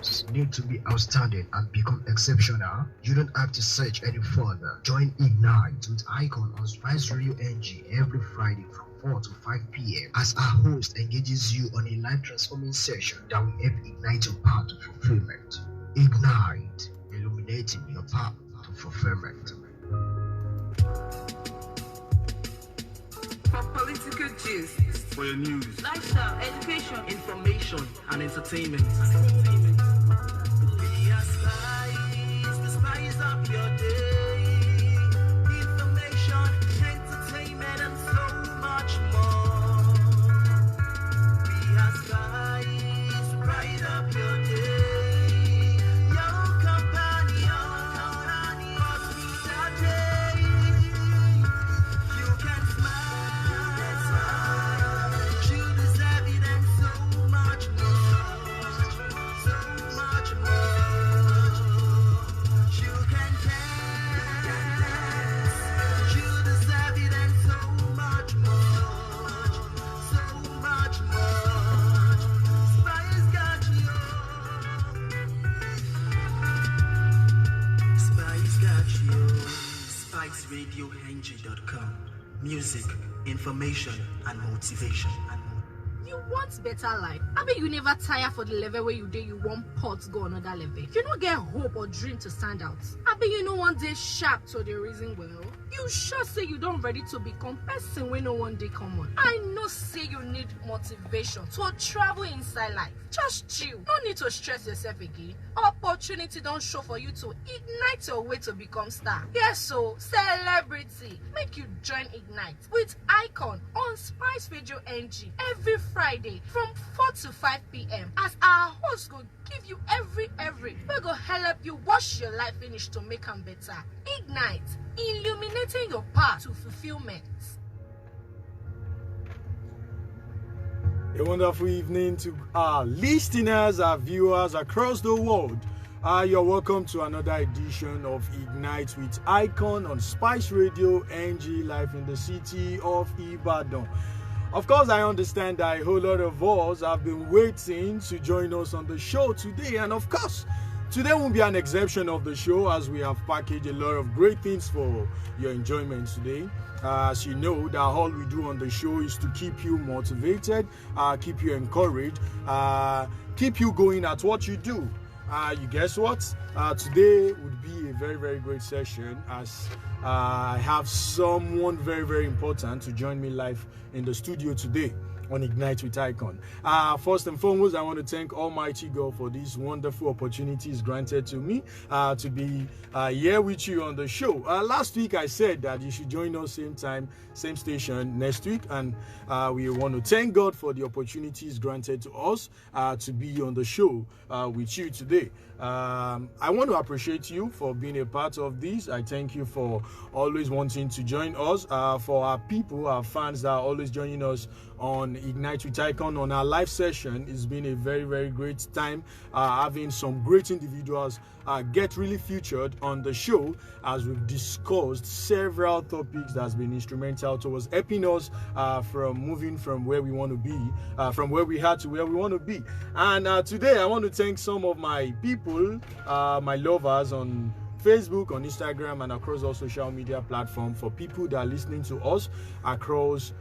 skills need to be outstanding and become exceptional, you don't have to search any further. Join Ignite with Icon on Spice Radio NG every Friday from 4 to 5 p.m. as our host engages you on a life transforming session that will help ignite your path to fulfillment. Ignite, illuminating your path to fulfillment. For political gist, for your news, lifestyle, education, information, and entertainment. We are spice, the spice of your day. Information, entertainment, and so much more. We are spice, bright up your day. Your companion, cause we are day. You can smile, you deserve it, and so much more. So much more. You can dance, you deserve it, and so much more. So much more. Spice got you. Spice got you. SpiceRadioNG.com. Music, information, and motivation. You want better life? I mean, you never tire for the level where you did. You want pots go another level. You don't get hope or dream to stand out. I mean, you know one day sharp to the reason well. You sure say you don't ready to become person when no one day come on. I know say you need motivation to travel inside life. Just chill. No need to stress yourself again. Opportunity don't show for you to ignite your way to become star. Yes, so celebrity. Make you join Ignite with Icon on Spice Radio NG every Friday from 4 to 5 p.m. as our host will give you every we go help you wash your life finish to make them better. Ignite, illuminating your path to fulfillment. A wonderful evening to our listeners, our viewers across the world. You're welcome to another edition of Ignite with Icon on Spice Radio NG, live in the city of Ibadan. Of course, I understand that a whole lot of us have been waiting to join us on the show today. And of course, today won't be an exception of the show, as we have packaged a lot of great things for your enjoyment today. As you know, that all we do on the show is to keep you motivated, keep you encouraged, keep you going at what you do. You guess what? Today would be a very great session, as I have someone very important to join me live in the studio today on Ignite with Icon. First and foremost, I want to thank Almighty God for these wonderful opportunities granted to me to be here with you on the show. Last week I said that you should join us same time, same station next week, and we want to thank God for the opportunities granted to us to be on the show with you today. I want to appreciate you for being a part of this. I thank you for always wanting to join us. For our people, our fans that are always joining us on Ignite with Icon on our live session, it's been a very great time having some great individuals get really featured on the show, as we've discussed several topics that's been instrumental towards helping us from moving from where we want to be, from where we had to where we want to be. And today I want to thank some of my people, my lovers on Facebook, on Instagram, and across all social media platforms, for people that are listening to us across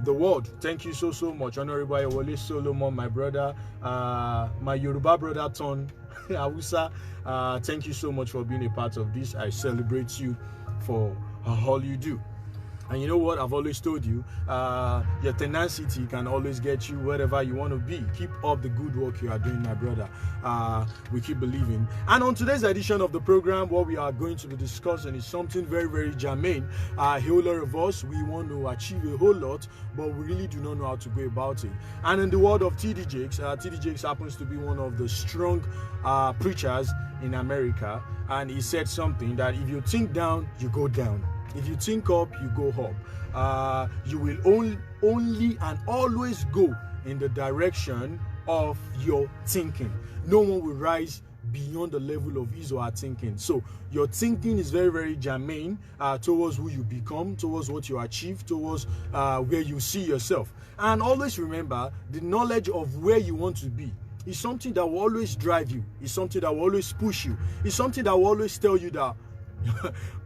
the world. Thank you so much. Honorable Ayewole Solomon, my brother, my Yoruba brother Ton Awusa, thank you so much for being a part of this. I celebrate you for all you do. And you know what? I've always told you, your tenacity can always get you wherever you want to be. Keep up the good work you are doing, my brother. We keep believing. And on today's edition of the program, what we are going to be discussing is something very germane. A whole lot of us, we want to achieve a whole lot, but we really do not know how to go about it. And in the world of TD Jakes, TD Jakes happens to be one of the strong preachers in America. And he said something that if you think down, you go down. If you think up, you go up. You will only and always go in the direction of your thinking. No one will rise beyond the level of his or her thinking. So your thinking is very germane towards who you become, towards what you achieve, towards where you see yourself. And always remember, the knowledge of where you want to be It's something that will always drive you. It's something that will always push you. It's something that will always tell you that,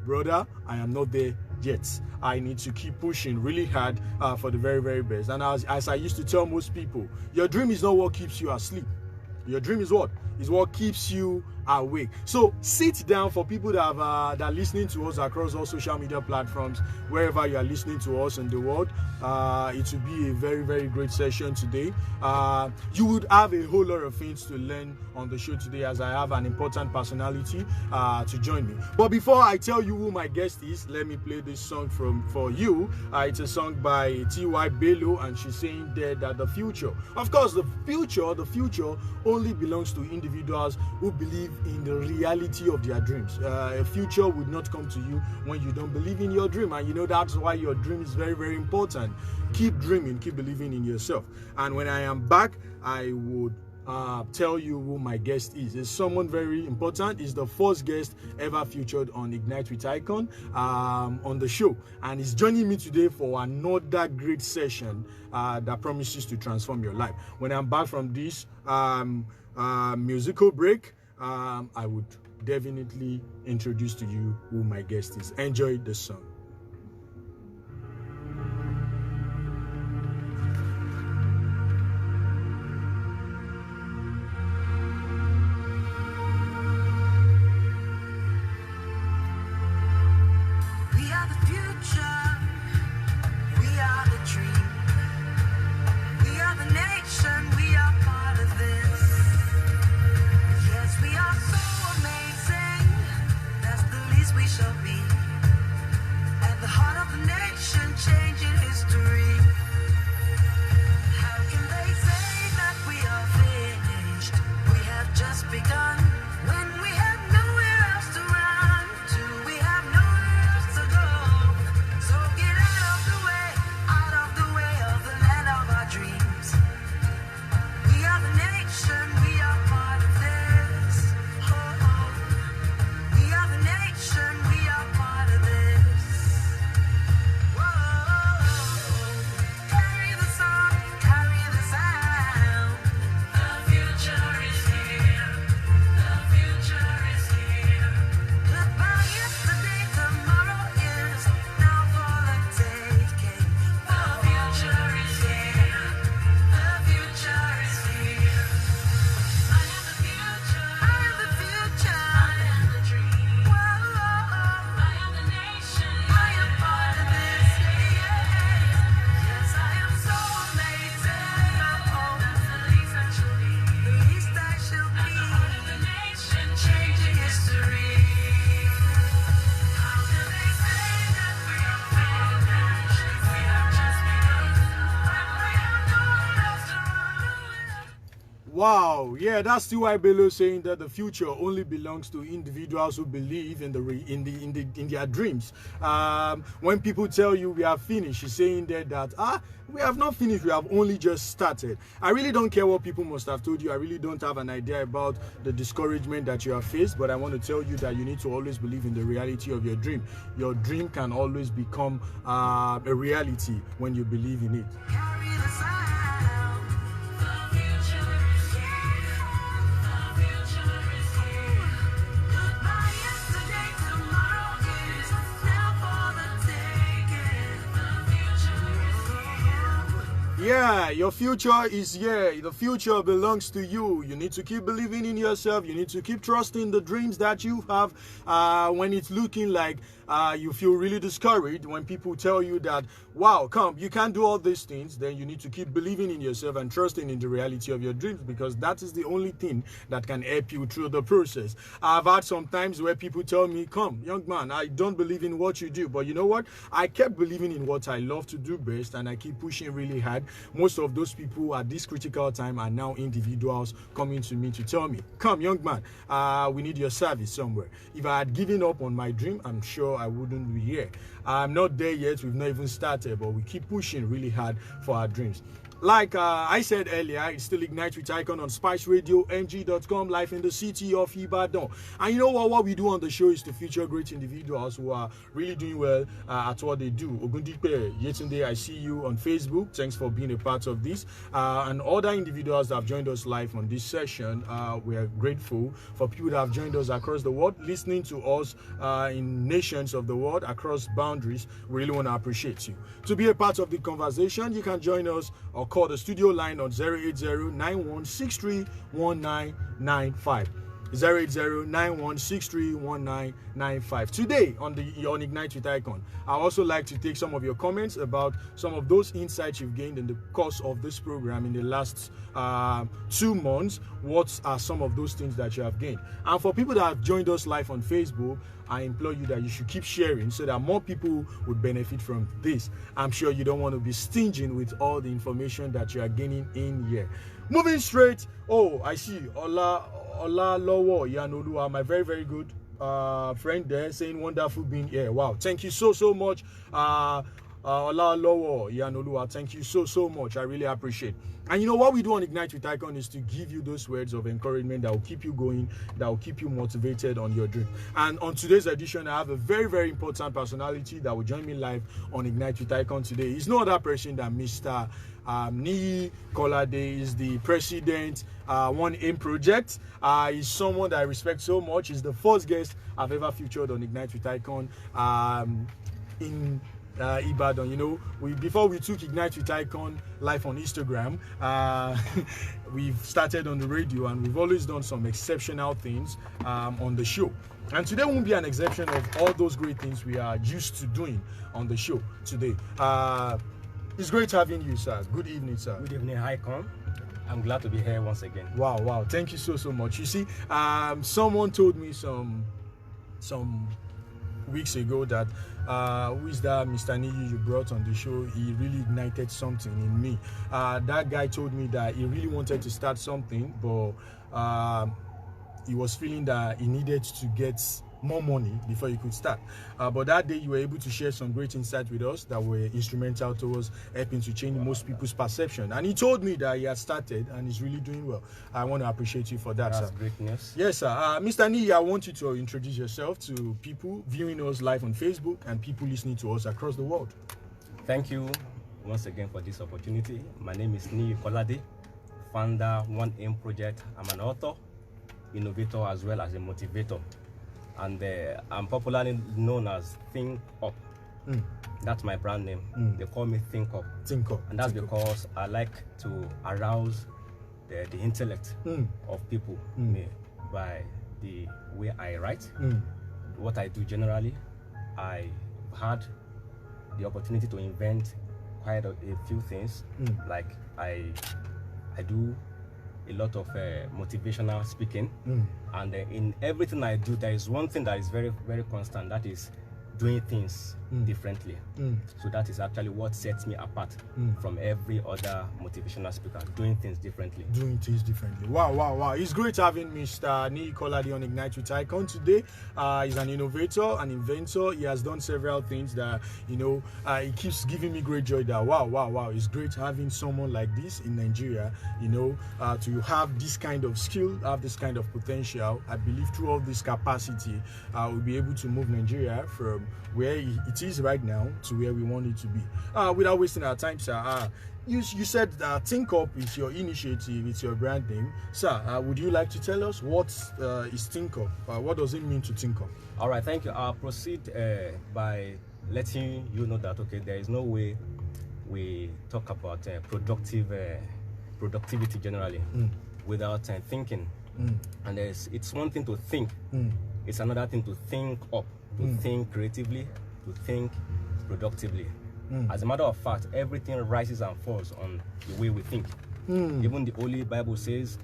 brother, I am not there yet. I need to keep pushing really hard for the very, very best. And as I used to tell most people, your dream is not what keeps you asleep. Your dream is what? Is what keeps you awake. So sit down for people that that are listening to us across all social media platforms, wherever you are listening to us in the world. It will be a very, very great session today. You would have a whole lot of things to learn on the show today, as I have an important personality to join me. But before I tell you who my guest is, let me play this song for you. It's a song by T.Y. Bello, and she's saying there that the future, of course, the future only belongs to individuals who believe in the reality of their dreams. A future would not come to you when you don't believe in your dream, and you know that's why your dream is very, very important. Keep dreaming, keep believing in yourself. And when I am back, I would tell you who my guest is. It's someone very important. It's the first guest ever featured on Ignite with Icon on the show, and he's joining me today for another great session that promises to transform your life. When I'm back from this musical break, I would definitely introduce to you who my guest is. Enjoy the song. We are the future. We are the dream. We are the nation. We are part of this. Yes, we are so amazing. That's the least we shall be. At the heart of the nation, changing history. How can they say that we are finished? We have just begun. When we have nowhere else to run to, we have nowhere else to go. So get out of the way of the land of our dreams. We are the nation, we are part of this. Oh, oh. We are the nation, we are part of this. Whoa. Carry the song, carry the sound. The future is here. The future is here. Goodbye yesterday, tomorrow is now for the taking. The future is here. The future is here. I am the future. I am the future. I am the dream. Whoa. I am the nation. I am part of this. Yes, I am so amazing. Oh, that's the least I shall be. The least I shall be. At the heart of the nation, changing history. How can they say that we are finished? We have just begun. When we have nowhere else to run. Wow, yeah, that's T.Y. Bello saying that the future only belongs to individuals who believe in their dreams. When people tell you we are finished, she's saying there that we have not finished, we have only just started. I really don't care what people must have told you. I really don't have an idea about the discouragement that you have faced, but I want to tell you that you need to always believe in the reality of your dream. Your dream can always become a reality when you believe in it. Carry the sound. The future is here. The future is here. Goodbye yesterday, tomorrow is now for the taking. The future is here. Yeah, your future is here. The future belongs to you. You need to keep believing in yourself. You need to keep trusting the dreams that you have when it's looking like you feel really discouraged. When people tell you that, wow, you can't do all these things, then you need to keep believing in yourself and trusting in the reality of your dreams, because that is the only thing that can help you through the process. I've had some times where people tell me, young man, I don't believe in what you do. But you know what? I kept believing in what I love to do best, and I keep pushing really hard. Most of those people at this critical time are now individuals coming to me to tell me, young man, we need your service somewhere. If I had given up on my dream, I'm sure I wouldn't be here. I'm not there yet. We've not even started, but we keep pushing really hard for our dreams. Like I said earlier, it's still Ignite with Icon on spiceradiong.com, live in the city of Ibadan. And you know what we do on the show is to feature great individuals who are really doing well at what they do. Ogundipe Yetunde, I see you on Facebook. Thanks for being a part of this. And other individuals that have joined us live on this session, we are grateful for people that have joined us across the world, listening to us in nations of the world, across boundaries. We really want to appreciate you. To be a part of the conversation, you can join us or call the studio line on 080-9163-1995. 080-9163-1995. Today on Ignite with Icon, I also like to take some of your comments about some of those insights you've gained in the course of this program in the last 2 months. What are some of those things that you have gained? And for people that have joined us live on Facebook, I implore you that you should keep sharing so that more people would benefit from this. I'm sure you don't want to be stingy with all the information that you are gaining in here. Moving straight, I see Ola Lowo Yanolua, my very, very good friend there, saying wonderful being here. Wow, thank you so much. Ola Lowo Yanolua, thank you so much. I really appreciate. And you know what we do on Ignite with Icon is to give you those words of encouragement that will keep you going, that will keep you motivated on your dream. And on today's edition, I have a very, very important personality that will join me live on Ignite with Icon today. He's no other person than Mr. Niyi Kolade. Is the president, One Aim Project. He's someone that I respect so much. He's the first guest I've ever featured on Ignite with Icon in Ibadan. You know, before we took Ignite with Icon live on Instagram, we've started on the radio, and we've always done some exceptional things on the show. And today won't be an exception of all those great things we are used to doing on the show today. It's great having you, sir. Good evening, sir. Good evening, Icon. I'm glad to be here once again. Wow. Thank you so much. You see, someone told me some weeks ago that who is that Mr. Niyi you brought on the show? He really ignited something in me. That guy told me that he really wanted to start something, but he was feeling that he needed to get more money before you could start. But that day you were able to share some great insights with us that were instrumental towards helping to change most people's perception. And he told me that he has started and is really doing well. I want to appreciate you for that, That's sir. great news. Yes, sir. Mr. Niyi, I want you to introduce yourself to people viewing us live on Facebook and people listening to us across the world. Thank you once again for this opportunity. My name is Niyi Kolade, founder One Aim Project. I'm an author, innovator, as well as a motivator. And I'm popularly known as Think Up. That's my brand name. They call me Think Up. Think Up. And that's because I like to arouse the intellect of people by the way I write. What I do generally, I had the opportunity to invent quite a few things. Like I do a lot of motivational speaking, and in everything I do, there is one thing that is very, very constant. That is doing things differently. So that is actually what sets me apart from every other motivational speaker. Doing things differently. Wow. It's great having Mr. Niyi Kolade on Ignite with Icon today. He's an innovator, an inventor. He has done several things that, he keeps giving me great joy that wow. It's great having someone like this in Nigeria, to have this kind of skill, have this kind of potential. I believe through all this capacity, we'll be able to move Nigeria from where it is right now to where we want it to be. Without wasting our time, sir, you said Think Up is your initiative, it's your brand name. Sir, would you like to tell us what is Think Up? What does it mean to think up? All right, thank you. I'll proceed by letting you know that, okay, there is no way we talk about productivity generally without thinking. And it's one thing to think, it's another thing to think up, to think creatively, to think productively. As a matter of fact, everything rises and falls on the way we think. Even the Holy Bible says,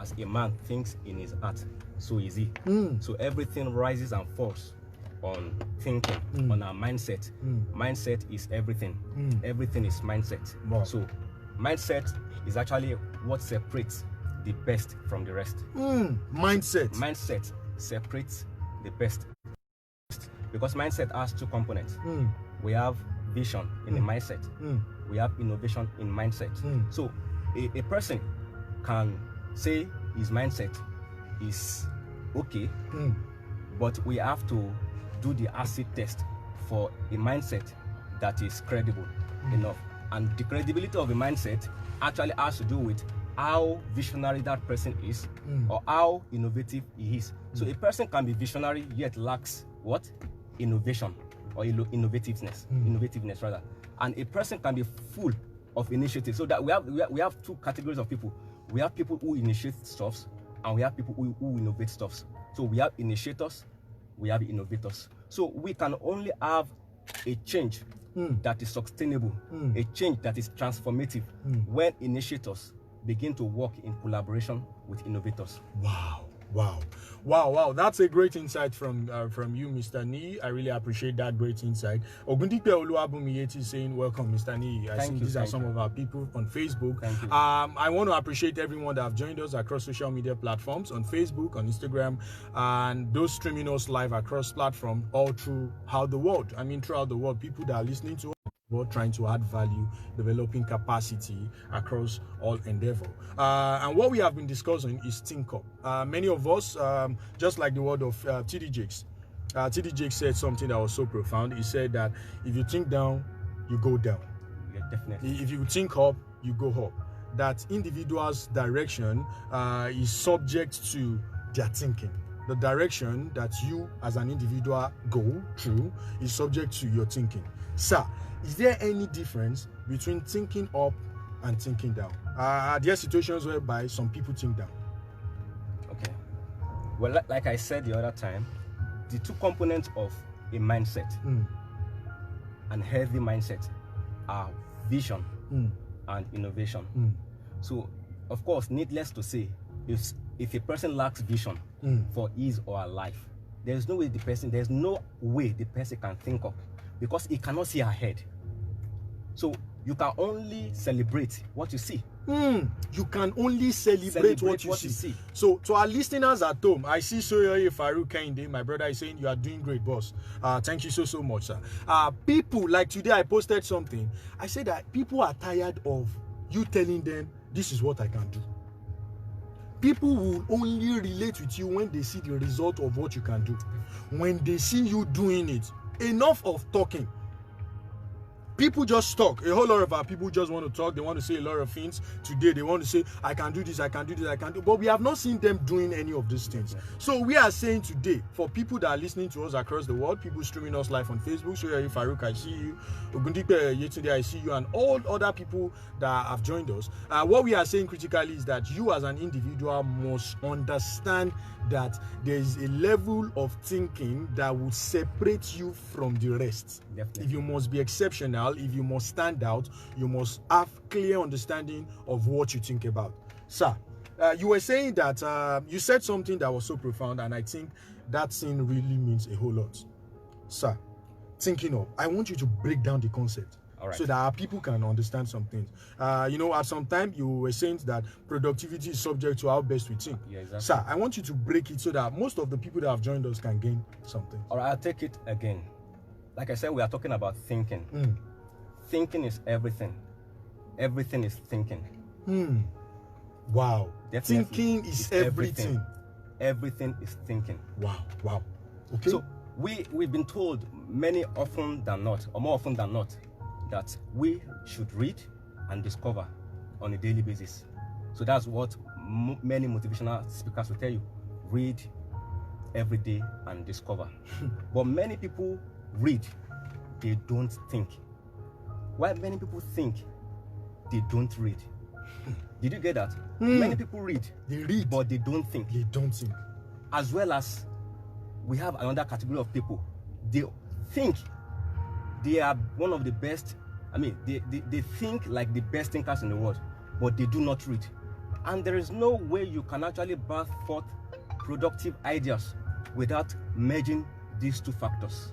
as a man thinks in his heart, so is he. So everything rises and falls on thinking, on our mindset. Mindset is everything. Everything is mindset. Wow. So mindset is actually what separates the best from the rest. Mindset separates the best, because mindset has two components. We have vision in the mindset. we have innovation in mindset. So a person can say his mindset is okay, but we have to do the acid test for a mindset that is credible enough. And the credibility of a mindset actually has to do with how visionary that person is or how innovative he is. So a person can be visionary yet lacks what? Innovation or innovativeness rather. And a person can be full of initiative. So that we have two categories of people. We have people who initiate stuffs and we have people who innovate stuffs. So we have initiators, we have innovators. So we can only have a change that is sustainable, a change that is transformative when initiators begin to work in collaboration with innovators. Wow. That's a great insight from you, Mr. Ni. I really appreciate that great insight. Ogundipe Oluwabumiyeti is saying, welcome, Mr. Ni. I see these are some of our people on Facebook. I want to appreciate everyone that have joined us across social media platforms, on Facebook, on Instagram, and those streaming us live across platforms all throughout the world. I mean, throughout the world, people that are listening to us, we're trying to add value, developing capacity across all endeavor. And what we have been discussing is think up. Many of us, just like the word of TD Jakes, TD Jakes said something that was so profound. He said that if you think down, you go down. Yeah, definitely. If you think up, you go up. That individual's direction is subject to their thinking. The direction that you as an individual go through is subject to your thinking. Sir, is there any difference between thinking up and thinking down? Are there situations whereby some people think down? Okay. Well, like I said the other time, the two components of a mindset, and healthy mindset, are vision and innovation. So, of course, needless to say, if a person lacks vision for his or her life, there's no way the person can think up, because he cannot see ahead. So you can only celebrate what you see. You can only celebrate what you see. So to our listeners at home, I see Soyoye Farouk Kehinde, my brother, is saying you are doing great, boss. Thank you so much, sir. People, like today I posted something. I said that people are tired of you telling them this is what I can do. People will only relate with you when they see the result of what you can do. When they see you doing it, enough of talking. People just talk. A whole lot of our people just want to talk. They want to say a lot of things. Today they want to say, I can do this, I can do this, I can do. But we have not seen them doing any of these things. So we are saying today, for people that are listening to us across the world, people streaming us live on Facebook, Soyoye Farouk, I see you. Ogundipe Yetunde, I see you, and all other people that have joined us. What we are saying critically is that you as an individual must understand that there is a level of thinking that will separate you from the rest. Definitely. If you must be exceptional, if you must stand out, you must have clear understanding of what you think about. Sir, you were saying that you said something that was so profound, and I think that thing really means a whole lot. Sir, thinking of, I want you to break down the concept. All right. So that our people can understand some things. At some time you were saying that productivity is subject to how best we think. Yeah, exactly. Sir, I want you to break it so that most of the people that have joined us can gain something. All right, I'll take it again. Like I said, we are talking about thinking. Thinking is everything. Everything is thinking. Wow. Definitely. Thinking is everything. Everything is thinking. Wow. Okay. So we've been told more often than not, that we should read and discover on a daily basis. So that's what many motivational speakers will tell you. Read every day and discover. But many people read, they don't think. While many people think, they don't read. Did you get that? Many people read, they read, but they don't think. They don't think. As well as we have another category of people. They think they are one of the best. They think like the best thinkers in the world, but they do not read. And there is no way you can actually birth forth productive ideas without merging these two factors.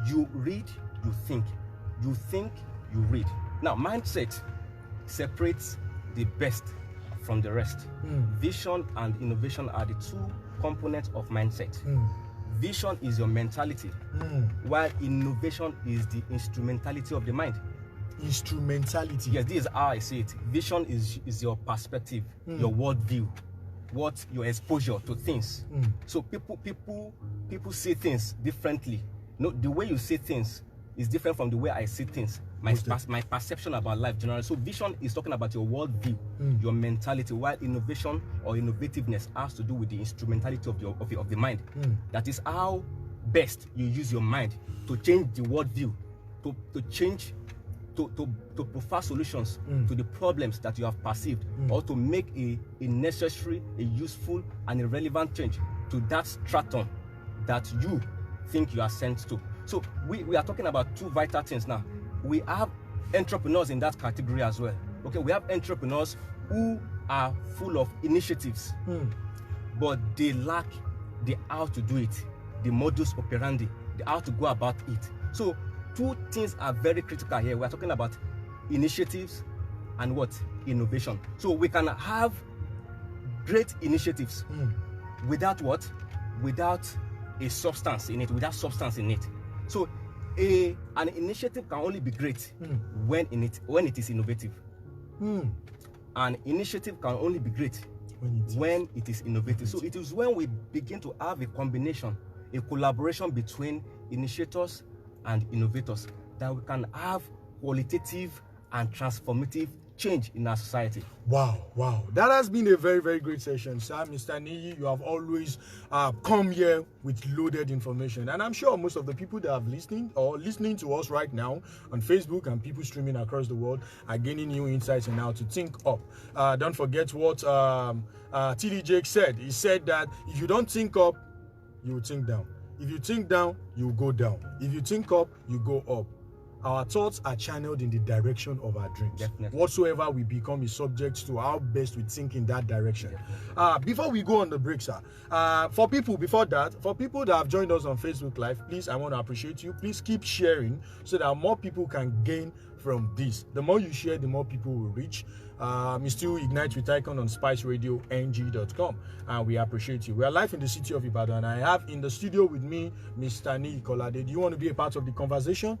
You read, you think. You think, you read. Now, mindset separates the best from the rest. Vision and innovation are the two components of mindset. Vision is your mentality, while innovation is the instrumentality of the mind. Instrumentality. Yes, this is how I see it. Vision is your perspective, your worldview, what your exposure to things. So people see things differently. No, the way you see things is different from the way I see things. My perception about life generally. So vision is talking about your worldview, your mentality, while innovation or innovativeness has to do with the instrumentality of the mind. That is how best you use your mind to change the worldview, to change, to provide solutions to the problems that you have perceived, or to make a necessary, a useful, and a relevant change to that stratum that you think you are sent to. So we are talking about two vital things now. We have entrepreneurs in that category as well. Okay, we have entrepreneurs who are full of initiatives, but they lack the how to do it, the modus operandi, the how to go about it. So two things are very critical here. We are talking about initiatives and what? Innovation. So we can have great initiatives without what? Without a substance in it, without substance in it. So an initiative can only be great when it is innovative. An initiative can only be great when it is innovative. So it is when we begin to have a combination, a collaboration between initiators and innovators, that we can have qualitative and transformative change in our society. Wow. That has been a very, very great session, sir. Mr. Niyi, you have always come here with loaded information. And I'm sure most of the people that have listening to us right now on Facebook and people streaming across the world are gaining new insights on how to think up. Don't forget what TD Jake said. He said that if you don't think up, you will think down. If you think down, you go down. If you think up, you go up. Our thoughts are channeled in the direction of our dreams. Definitely. Whatsoever we become is subject to how best we think in that direction. Before we go on the break, sir, for people that have joined us on Facebook Live, please, I want to appreciate you. Please keep sharing so that more people can gain from this. The more you share, the more people will reach. We still Ignite with Icon on spiceradiong.com, and we appreciate you. We are live in the city of Ibadan. I have in the studio with me Mr. Niyi Kolade. Do you want to be a part of the conversation?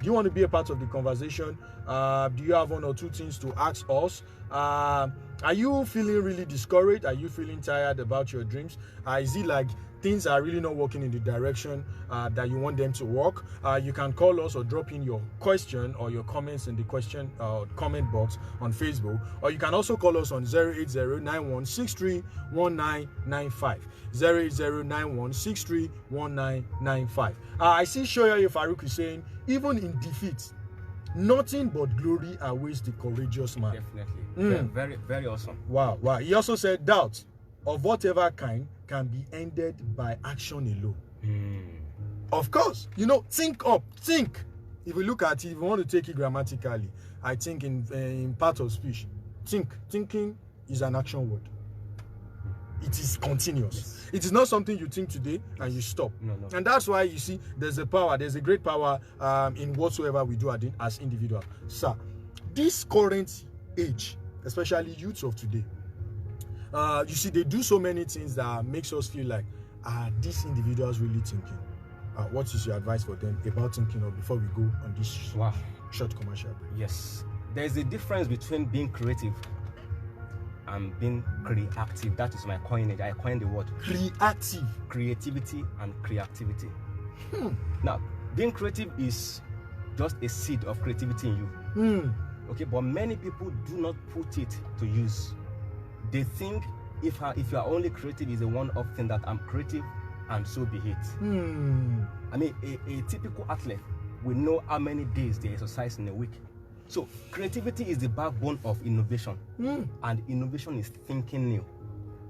Do you want to be a part of the conversation? Do you have one or two things to ask us? Are you feeling really discouraged? Are you feeling tired about your dreams? Is it like things are really not working in the direction that you want them to work? You can call us or drop in your question or your comments in the question comment box on Facebook, or you can also call us on 08091631995. 08091631995. I see Shoya Farouk is saying, even in defeat, nothing but glory awaits the courageous man. Definitely. Very, very awesome. Wow. He also said, doubt of whatever kind can be ended by action alone. Of course, think up, think. If we look at it, if we want to take it grammatically, I think in part of speech, thinking is an action word. It is continuous. Yes. It is not something you think today and you stop. No. And that's why you see there's a great power in whatsoever we do as individuals. Sir, this current age, especially youths of today, you see they do so many things that makes us feel like, are these individuals really thinking? What is your advice for them about thinking of before we go on this short commercial break? Yes, there's a difference between being creative and being creative. That is my coinage. I coined the word creative. Creativity and creativity. Now, being creative is just a seed of creativity in you. Okay, but many people do not put it to use. They think if you are only creative is a one-off thing, that I'm creative and so be it. I mean, a typical athlete will know how many days they exercise in a week. So creativity is the backbone of innovation, and innovation is thinking new.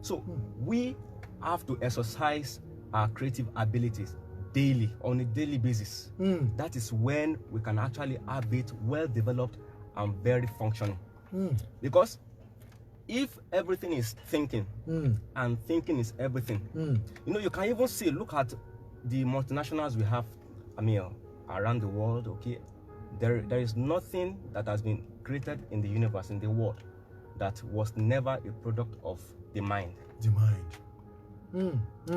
So we have to exercise our creative abilities daily, on a daily basis. That is when we can actually have it well developed and very functioning. Because if everything is thinking, and thinking is everything, you can even see, look at the multinationals we have, around the world, okay? There is nothing that has been created in the universe, in the world, that was never a product of the mind.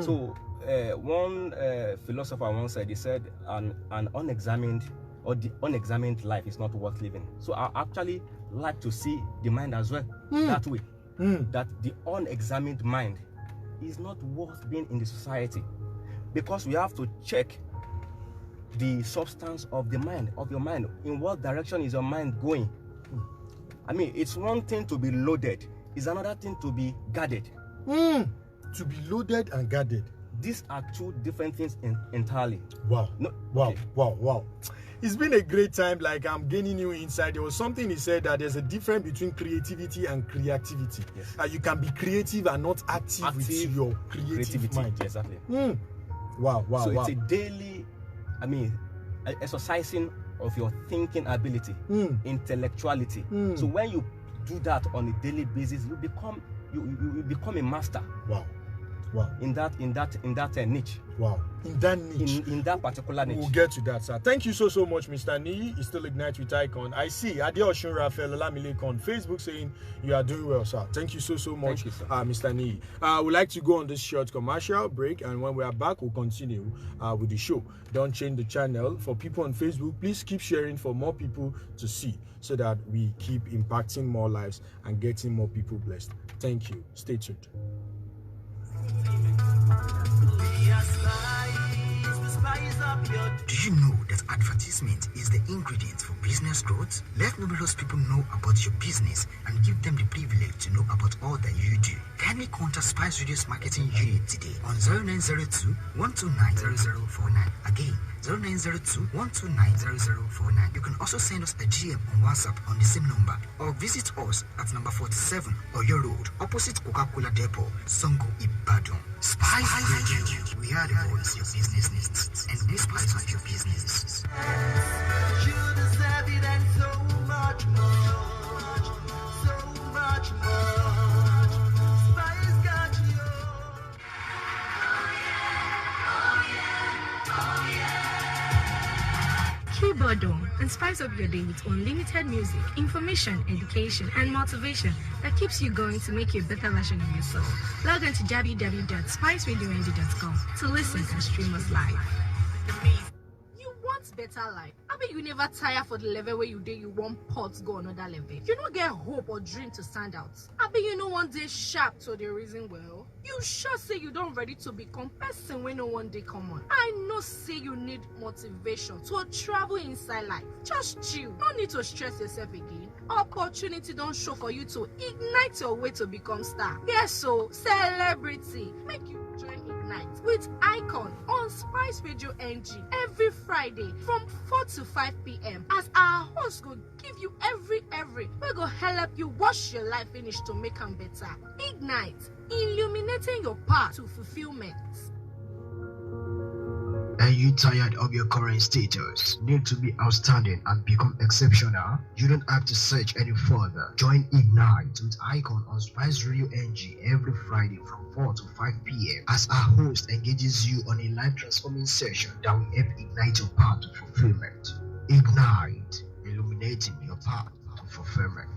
So one philosopher once said, he said, an unexamined or the unexamined life is not worth living. So I actually like to see the mind as well that way. That the unexamined mind is not worth being in the society, because we have to check the substance of the mind, of your mind. In what direction is your mind going? I mean, it's one thing to be loaded, it's another thing to be guarded. To be loaded and guarded. These are two different things entirely. Wow. No, Wow. okay. Wow. It's been a great time. Like, I'm gaining new insight. There was something he said that there's a difference between creativity and creativity. Yes. You can be creative and not active with your creative mind. Exactly. Wow. So it's a daily, I mean, exercising of your thinking ability, intellectuality. So when you do that on a daily basis, you become a master. Wow. In that niche. Wow. In that niche. In that particular niche. We'll get to that, sir. Thank you so much, Mr. Niyi. It's still Ignite with Icon. I see Adeosun Raphael Olamileko on Facebook saying you are doing well, sir. Thank you so much, Thank you, sir. Mr. Niyi. We'd like to go on this short commercial break, and when we are back, we'll continue with the show. Don't change the channel. For people on Facebook, please keep sharing for more people to see, so that we keep impacting more lives and getting more people blessed. Thank you. Stay tuned. Do you know that advertisement is the ingredient for business growth? Let numerous people know about your business and give them the privilege to know about all that you do. Kindly contact Spice Radio's marketing unit today on 0902 129 0049. Again, 0902 129 0049. You can also send us a GM on WhatsApp on the same number, or visit us at number 47 Oyo Road, opposite Coca-Cola Depot, Songo, Ibadan. Spice Radio, we are the voice your business needs, and this part of your business. You deserve it and so much more. So much more. Spice got you. Keyboard on and spice up your day with unlimited music, information, education, and motivation that keeps you going to make you a better version of yourself. Log on to www.spiceradioeng.com to listen and stream us live. You want better life? I bet you never tire for the level where you do you want pots go another level. You don't get hope or dream to stand out. I bet you know one day sharp to the reason well. You sure say you don't ready to become person when no one day come on. I know say you need motivation to travel inside life. Just chill. No need to stress yourself again. Opportunity don't show for you to ignite your way to become star. Yes, so celebrity. Make you join Ignite with Icon on Spice Radio NG every Friday from 4 to 5 p.m. as our host will give you every we go help you wash your life finish to make them better. Ignite, illuminating your path to fulfillment. Are you tired of your current status? Need to be outstanding and become exceptional? You don't have to search any further. Join Ignite with Icon on Spice Radio NG every Friday from 4 to 5 p.m. as our host engages you on a life transforming session that will help ignite your path to fulfillment. Ignite, illuminating your path to fulfillment.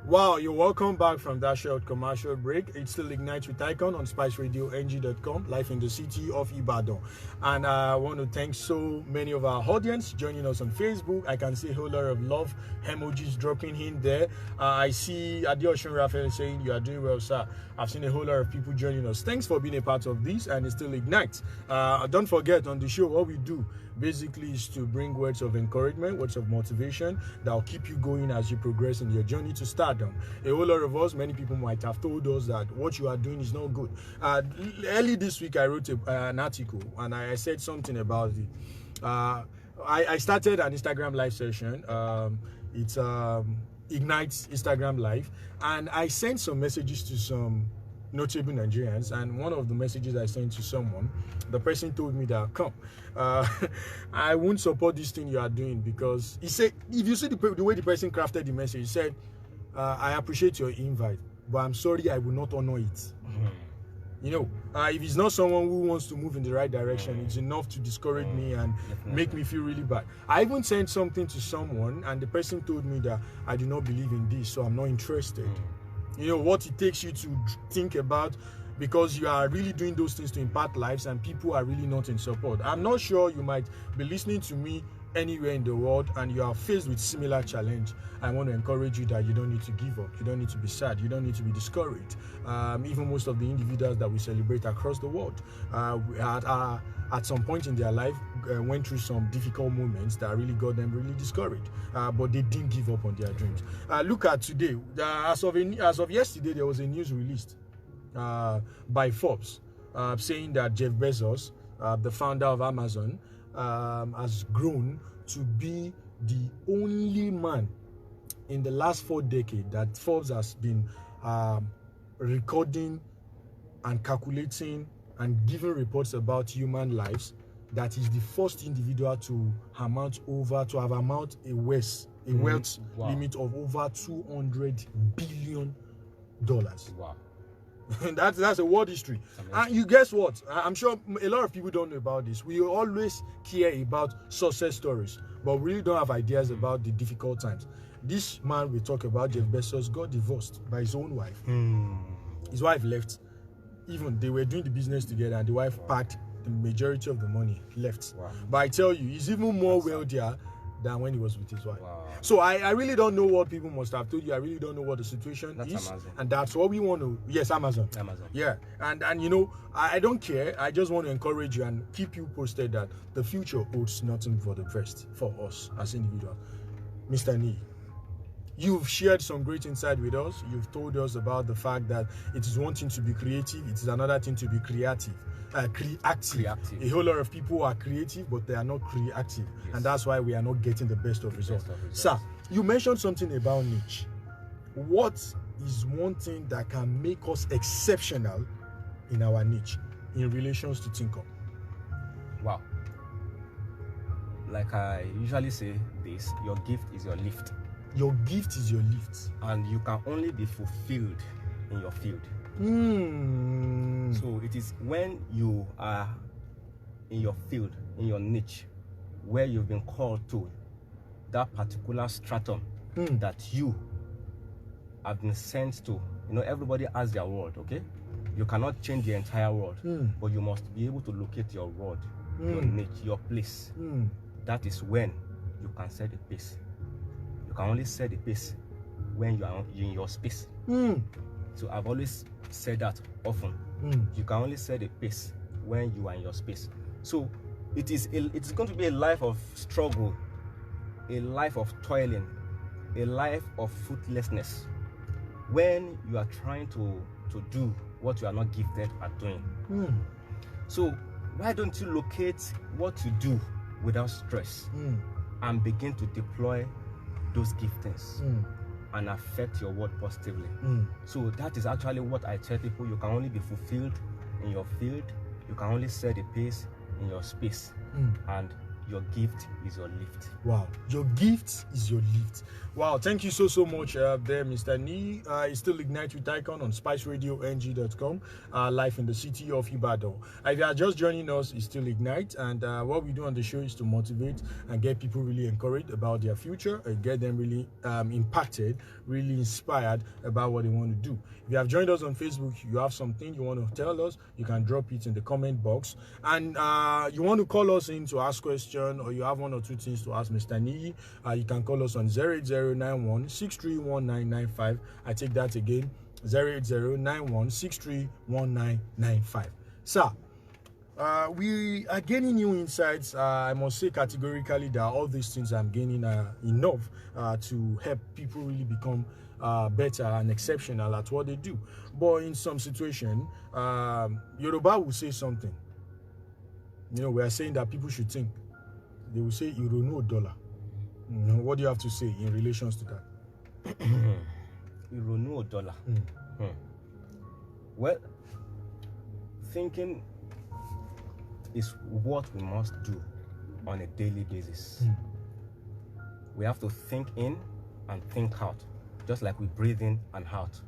Wow, you're welcome back from that short commercial break. It's still Ignite with Icon on spiceradioeng.com, live in the city of Ibadan. And I want to thank so many of our audience joining us on Facebook. I can see a whole lot of love emojis dropping in there. I see Adeosun Raphael saying you are doing well, sir. I've seen a whole lot of people joining us. Thanks for being a part of this, and it's still Ignite. Don't forget, on the show, what we do basically is to bring words of encouragement, words of motivation that will keep you going as you progress in your journey to stardom. A whole lot of us, many people might have told us that what you are doing is not good. Early this week, I wrote an article and I said something about it. I started an Instagram live session. It's Ignite's Instagram live, and I sent some messages to some notable Nigerians, and one of the messages I sent to someone, the person told me that, come, I won't support this thing you are doing, because he said, if you see the way the person crafted the message, he said, I appreciate your invite, but I'm sorry, I will not honor it. You know, if it's not someone who wants to move in the right direction, it's enough to discourage me and make me feel really bad. I even sent something to someone, and the person told me that I do not believe in this, so I'm not interested. You know, what it takes you to think about, because you are really doing those things to impact lives and people are really not in support. I'm not sure you might be listening to me anywhere in the world and you are faced with similar challenge, I want to encourage you that you don't need to give up. You don't need to be sad. You don't need to be discouraged. Even most of the individuals that we celebrate across the world at some point in their life went through some difficult moments that really got them really discouraged, but they didn't give up on their dreams. Look at today. As of yesterday, there was a news released by Forbes saying that Jeff Bezos, the founder of Amazon, has grown to be the only man in the last 4 decades that Forbes has been recording and calculating and giving reports about human lives, that is the first individual to have a wealth limit of over $200 billion. Wow. That's a world history. And you guess what? I'm sure a lot of people don't know about this. We always care about success stories, but we really don't have ideas about the difficult times. This man we talk about, Jeff Bezos, got divorced by his own wife. His wife left. Even they were doing the business together, and the wife packed the majority of the money, left. Wow. But I tell you, he's even more wealthier than when he was with his wife. Wow. So I really don't know what people must have told you. I really don't know what the situation That's is. Amazon. And that's what we want to. Yes, Amazon. Yeah. And you know, I don't care. I just want to encourage you and keep you posted that the future holds nothing but the best for us as individuals. Mr. Nee, you've shared some great insight with us. You've told us about the fact that it is one thing to be creative, it is another thing to be creative. Creative. A whole lot of people are creative, but they are not creative. Yes. And that's why we are not getting the best of results. Sir, you mentioned something about niche. What is one thing that can make us exceptional in our niche in relations to Tinker? Wow. Like I usually say this, your gift is your lift. Your gift is your lift. And you can only be fulfilled in your field. So it is when you are in your field, in your niche, where you've been called to, that particular stratum that you have been sent to. You know, everybody has their world, okay? You cannot change the entire world, but you must be able to locate your world, your niche, your place. That is when you can set the pace. You can only set the pace when you are in your space. So I've always said that often. You can only set the pace when you are in your space. So it's going to be a life of struggle, a life of toiling, a life of fruitlessness when you are trying to do what you are not gifted at doing. So why don't you locate what to do without stress and begin to deploy those giftings and affect your world positively? So that is actually what I tell people. You can only be fulfilled in your field. You can only set the pace in your space, and your gift is your lift. Wow, your gift is your lift. Wow, thank you so much there, Mr. Nee. It's still Ignite with Icon on spiceradiong.com, live in the city of Ibadan. If you are just joining us, it's still Ignite, and what we do on the show is to motivate and get people really encouraged about their future and get them really impacted, really inspired about what they want to do. If you have joined us on Facebook, you have something you want to tell us, you can drop it in the comment box. And you want to call us in to ask questions, or you have one or two things to ask Mr. Nee, you can call us on 08091631995. I take that again, 08091631995. Sir, we are gaining new insights. I must say categorically that all these things I'm gaining are enough to help people really become better and exceptional at what they do. But in some situation, Yoruba will say something. You know, we are saying that people should think. They will say, "Ironu dollar." What do you have to say in relations to that? Ironu dollar. Well, thinking is what we must do on a daily basis. We have to think in and think out, just like we breathe in and out.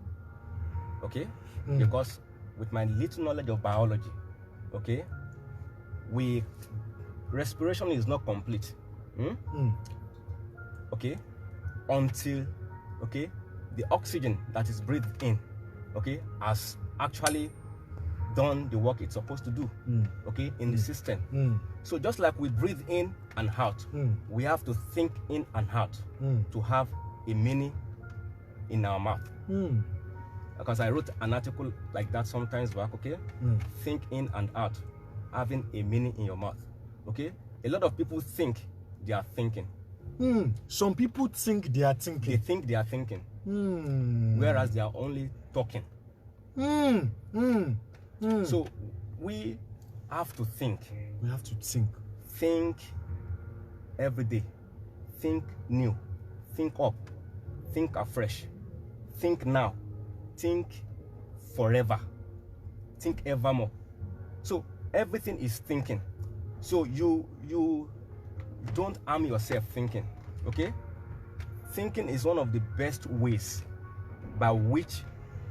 Okay? Because with my little knowledge of biology, okay, respiration is not complete. Okay, until the oxygen that is breathed in, has actually done the work it's supposed to do, in the system. So just like we breathe in and out. We have to think in and out to have a meaning in our mouth. Because I wrote an article like that sometimes back, okay? Think in and out, having a meaning in your mouth, okay? A lot of people think they are thinking. Some people think they are thinking. They think they are thinking, whereas they are only talking. So we have to think. We have to think. Think every day. Think new. Think up. Think afresh. Think now. Think forever. Think evermore. So everything is thinking. So you don't harm yourself thinking, okay? Thinking is one of the best ways by which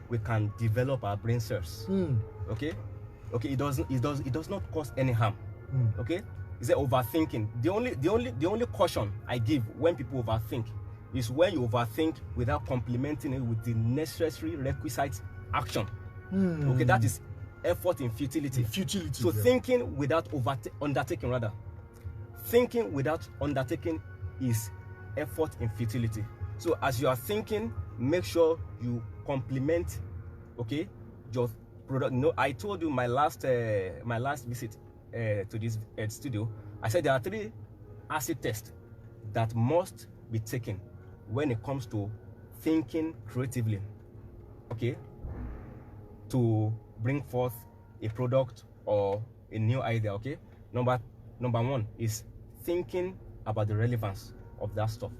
we can develop our brain cells. Okay? Okay, it does not cause any harm. Okay? Is it overthinking? The only caution I give when people overthink is when you overthink without complementing it with the necessary requisite action. Okay, that is effort in futility. So thinking without undertaking rather. Thinking without undertaking is effort in futility. So as you are thinking, make sure you complement, okay, your product. No, I told you my last visit to this studio. I said there are 3 acid tests that must be taken when it comes to thinking creatively, okay, to bring forth a product or a new idea. Okay, number 1 is thinking about the relevance of that stuff,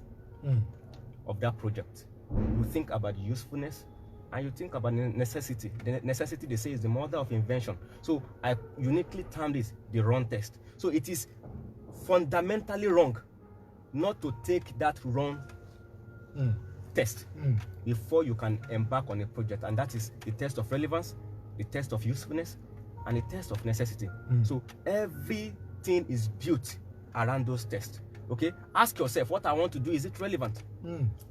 of that project. You think about the usefulness, and you think about the necessity. The necessity, they say, is the mother of invention. So I uniquely termed it the wrong test. So it is fundamentally wrong not to take that wrong test before you can embark on a project, and that is the test of relevance, the test of usefulness, and the test of necessity. So everything is built around those tests. Okay, ask yourself, what I want to do, is it relevant?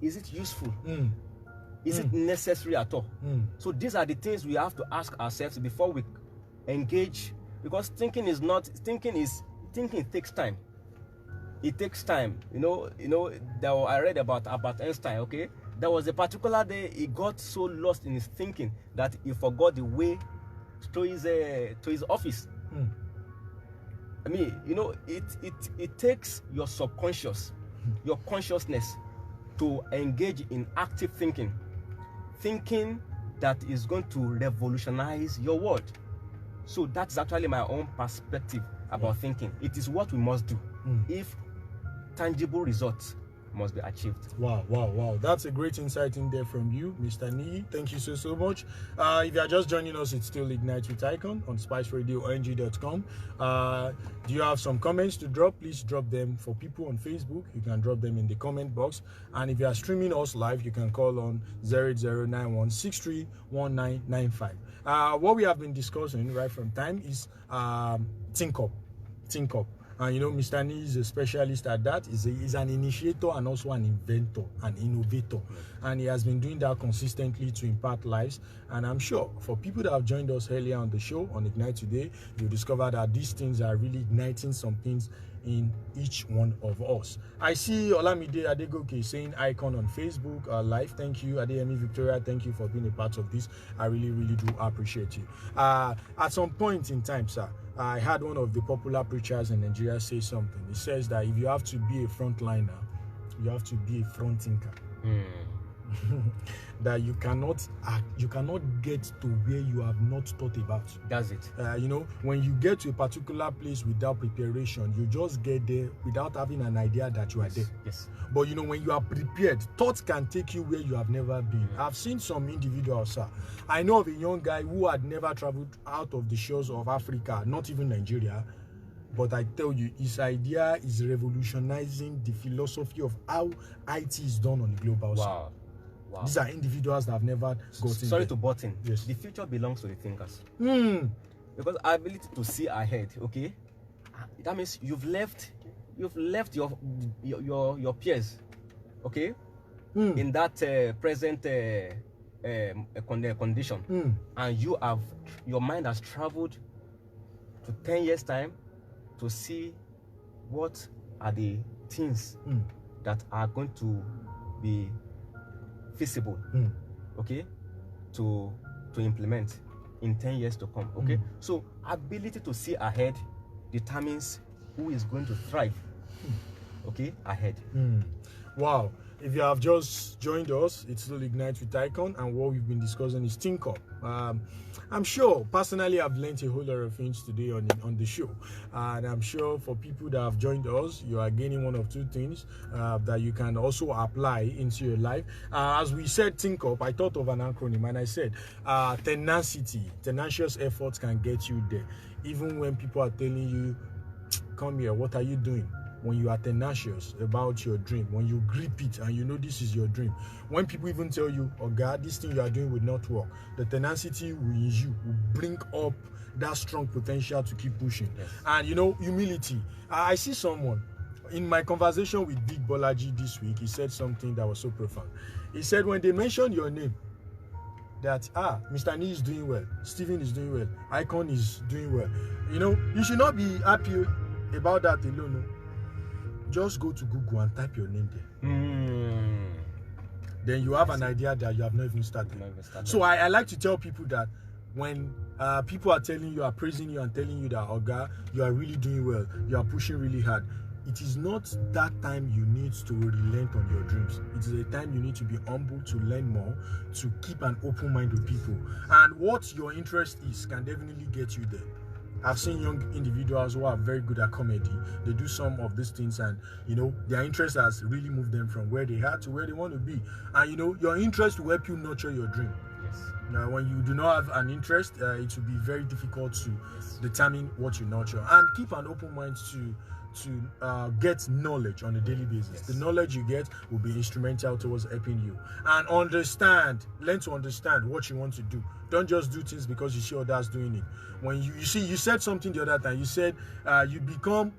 Is it useful? Is it necessary at all? So these are the things we have to ask ourselves before we engage, because thinking takes time. It takes time. I read about Einstein. Okay, there was a particular day he got so lost in his thinking that he forgot the way to his office. I mean, it takes your subconscious, your consciousness to engage in active thinking that is going to revolutionize your world. So that's actually my own perspective about thinking. It is what we must do if tangible results must be achieved. Wow. That's a great insight in there from you, Mr. Nii. Thank you so much. If you are just joining us, it's still Ignite with Icon on spiceradioong.com. Do you have some comments to drop? Please drop them. For people on Facebook, you can drop them in the comment box. And if you are streaming us live, you can call on 08091631995. What we have been discussing right from time is think up. And Mr. Nii is a specialist at that. He's an initiator and also an inventor, an innovator. And he has been doing that consistently to impact lives. And I'm sure for people that have joined us earlier on the show, on Ignite Today, you'll discover that these things are really igniting some things in each one of us. I see Olamide Adegoke saying Icon on Facebook live. Thank you. Adeyemi Victoria, thank you for being a part of this. I really do appreciate you. At some point in time, sir, I had one of the popular preachers in Nigeria say something. He says that if you have to be a frontliner, you have to be a front thinker. That you cannot get to where you have not thought about. That's it. When you get to a particular place without preparation, you just get there without having an idea that you are there. Yes. But when you are prepared, thoughts can take you where you have never been. I've seen some individuals, sir. I know of a young guy who had never traveled out of the shores of Africa, not even Nigeria. But I tell you, his idea is revolutionizing the philosophy of how IT is done on a global scale. Wow. These are individuals that have never gotten Sorry there. to butt in. Yes. The future belongs to the thinkers. Because our ability to see ahead, okay, that means you've left your peers, okay, in that present condition, and your mind has traveled to 10 years time to see what are the things that are going to be feasible, okay, to implement in 10 years to come, okay? So ability to see ahead determines who is going to thrive, okay, ahead. Wow. If you have just joined us, it's still Ignite with Icon, and what we've been discussing is Think Up. I'm sure, personally, I've learned a whole lot of things today on the show, and I'm sure for people that have joined us, you are gaining one of two things that you can also apply into your life. As we said, Think Up, I thought of an acronym, and I said tenacity. Tenacious efforts can get you there, even when people are telling you, come here, what are you doing? When you are tenacious about your dream, when you grip it and you know this is your dream, when people even tell you, oh God, this thing you are doing will not work, the tenacity in you will bring up that strong potential to keep pushing. Yes. And you know, humility. I see someone in my conversation with Big Bolaji this week, he said something that was so profound. He said, when they mention your name, that Mr. Nee is doing well, Stephen is doing well, Icon is doing well, you know, you should not be happy about that alone. No? Just go to Google and type your name there. Then you have an idea that you have not even started. So I like to tell people that when people are telling you, are praising you and telling you that, oh God, you are really doing well, you are pushing really hard, it is not that time you need to relent on your dreams. It is a time you need to be humble, to learn more, to keep an open mind with people. And what your interest is can definitely get you there. I've seen young individuals who are very good at comedy. They do some of these things, and you know, their interest has really moved them from where they are to where they want to be. And you know, your interest will help you nurture your dream. Yes. Now, when you do not have an interest, it will be very difficult to determine what you nurture. And keep an open mind to get knowledge on a daily basis. Yes. The knowledge you get will be instrumental towards helping you. And learn to understand what you want to do. Don't just do things because you see others doing it. When you see, you said something the other time. You said you become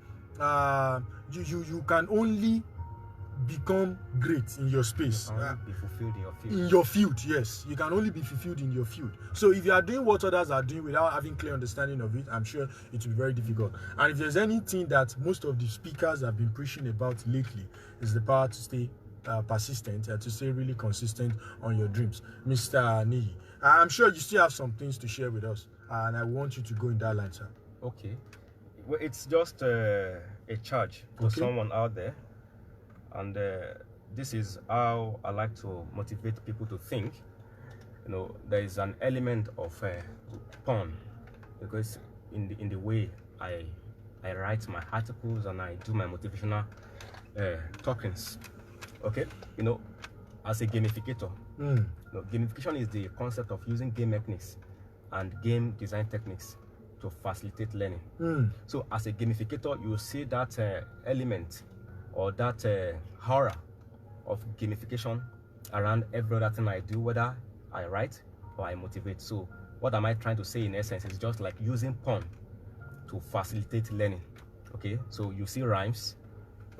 you can only become great in your space. You can only be fulfilled in your field. In your field, yes. You can only be fulfilled in your field. So if you are doing what others are doing without having clear understanding of it, I'm sure it will be very difficult. And if there's anything that most of the speakers have been preaching about lately, is the power to stay persistent and to stay really consistent on your dreams. Mr. Niyi, I'm sure you still have some things to share with us, and I want you to go in that line, sir. Okay. Well, it's just a charge to someone out there. And this is how I like to motivate people to think. You know, there is an element of fun, because in the way I write my articles and I do my motivational talkings. Okay, you know, as a gamificator, you know, gamification is the concept of using game mechanics and game design techniques to facilitate learning. So as a gamificator, you see that element or that horror of gamification around every other thing I do, whether I write or I motivate. So what am I trying to say in essence is just like using fun to facilitate learning. Okay, so you see rhymes,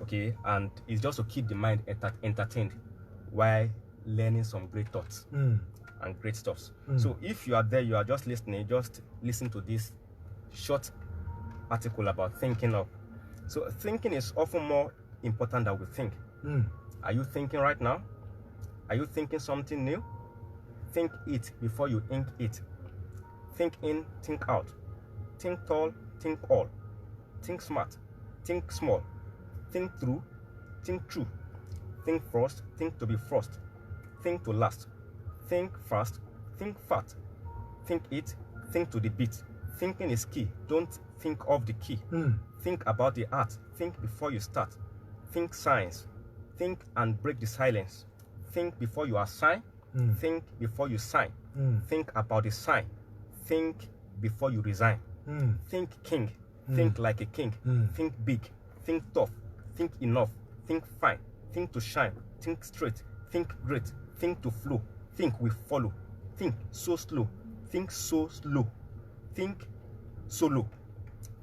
okay, and it's just to keep the mind entertained while learning some great thoughts and great stuffs. So if you are there, you are just listening, just listen to this short article about thinking up. So thinking is often more important than we think. Are you thinking right now? Are you thinking something new? Think it before you ink it. Think in, think out. Think tall, think all. Think smart, think small. Think through, think true. Think frost, think to be frost. Think to last. Think fast, think fat. Think it, think to the beat. Thinking is key. Don't think of the key. Think about the art. Think before you start. Think science. Think and break the silence. Think before you assign. Think before you sign. Think about the sign. Think before you resign. Think king. Think like a king. Think big. Think tough. Think enough. Think fine. Think to shine. Think straight. Think great. Think to flow. Think we follow. Think so slow. Think so slow. Think solo.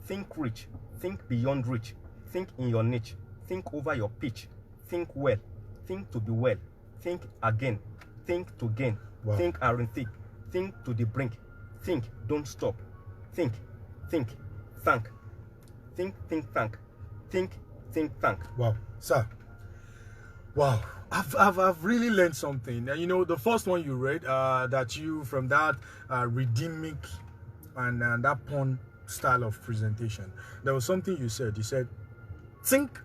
Think rich. Think beyond rich. Think in your niche. Think over your pitch. Think well. Think to be well. Think again. Think to gain. Wow. Think and think. Think to the brink. Think, don't stop. Think, thank. Think, thank. Think, think tank. Wow, sir. Wow, I've really learned something. And you know, the first one you read, that you from that redeemic and that porn style of presentation, there was something you said. You said, think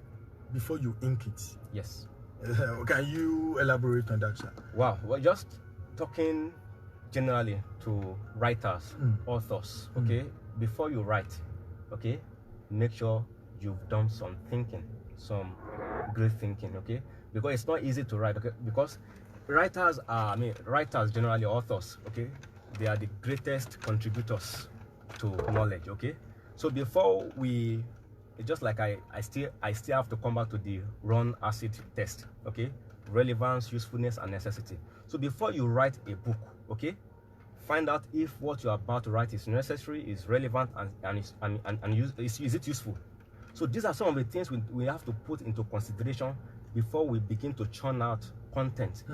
before you ink it. Yes. Can you elaborate on that, sir? Wow. Well, just talking generally to writers, authors. Okay, before you write, okay, make sure you've done some thinking, some great thinking. Okay, because it's not easy to write. Okay, because writers are, writers generally, authors. Okay, they are the greatest contributors to knowledge. Okay, so before we, just like I still have to come back to the run acid test. Okay, relevance, usefulness, and necessity. So before you write a book, okay, find out if what you're about to write is necessary, is relevant, is it useful. So these are some of the things we have to put into consideration before we begin to churn out content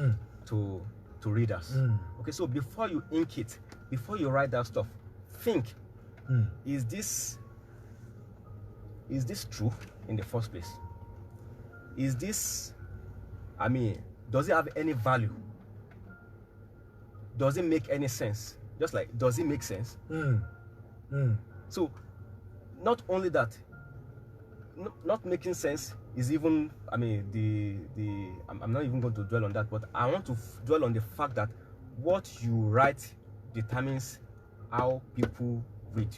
to readers. Okay, so before you ink it, before you write that stuff, think, is this true in the first place? Is this, does it have any value? Does it make any sense? Just like, does it make sense? So not only that, not making sense is even, I'm not even going to dwell on that, but I want to dwell on the fact that what you write determines how people read.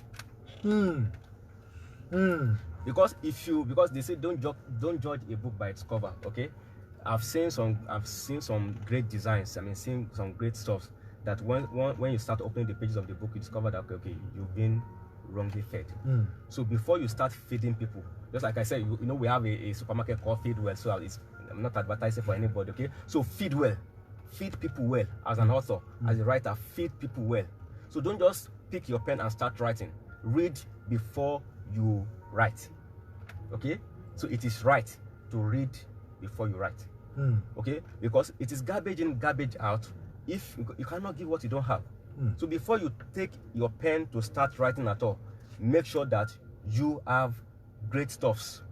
Because they say don't judge a book by its cover. Okay, I've seen some great designs. Seen some great stuff that when you start opening the pages of the book, you discover that okay, you've been wrongly fed. So before you start feeding people, just like I said, you know, we have a supermarket called Feed Well, so I'm not advertising for anybody. Okay, so feed well, feed people well. As an author, as a writer, feed people well. So don't just pick your pen and start writing. Read before you write. Okay, so it is right to read before you write. Okay, because it is garbage in, garbage out if you cannot give what you don't have. So before you take your pen to start writing at all, make sure that you have great stuffs,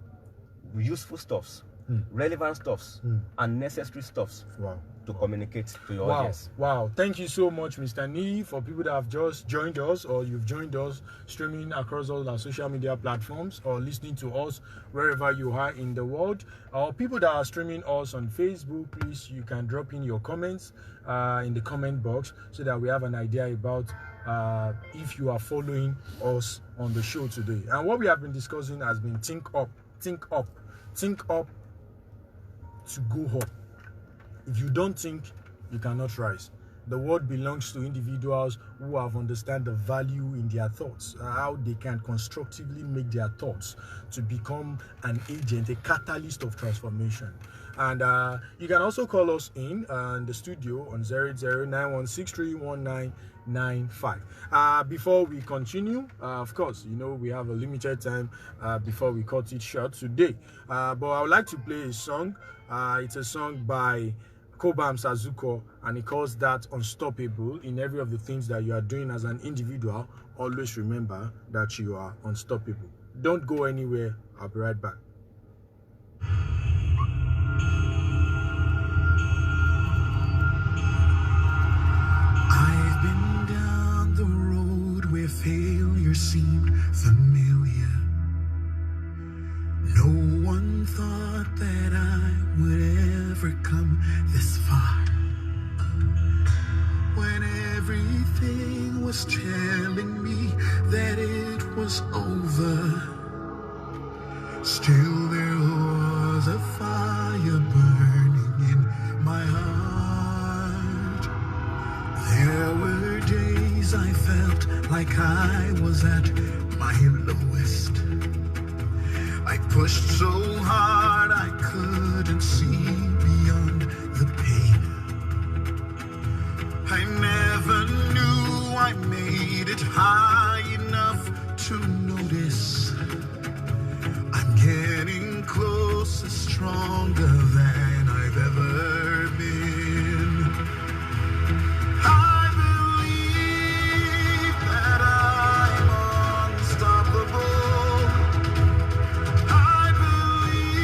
useful stuffs, relevant stuffs, and necessary stuffs to communicate to your audience. Wow, thank you so much, Mr. Nee. For people that have just joined us, or you've joined us streaming across all our social media platforms, or listening to us wherever you are in the world, or people that are streaming us on Facebook, please, you can drop in your comments in the comment box so that we have an idea about if you are following us on the show today. And what we have been discussing has been think up to go up. If you don't think, you cannot rise. The world belongs to individuals who have understand the value in their thoughts, how they can constructively make their thoughts to become an agent, a catalyst of transformation. And you can also call us in the studio on 0091631995. Before we continue, of course, you know we have a limited time before we cut it short today. But I would like to play a song. It's a song by Kobam Sazuko, and he calls that Unstoppable. In every of the things that you are doing as an individual, always remember that you are unstoppable. Don't go anywhere. I'll be right back. I've been down the road where failure seemed familiar. No one thought that I would ever come this far. When everything was telling me that it was over, still there was a fire burning in my heart. There were days I felt like I was at my lowest. I pushed so hard I couldn't see beyond the pain. I never knew I made it high enough to notice I'm getting closer, stronger than I've ever been. I believe that I'm unstoppable. I believe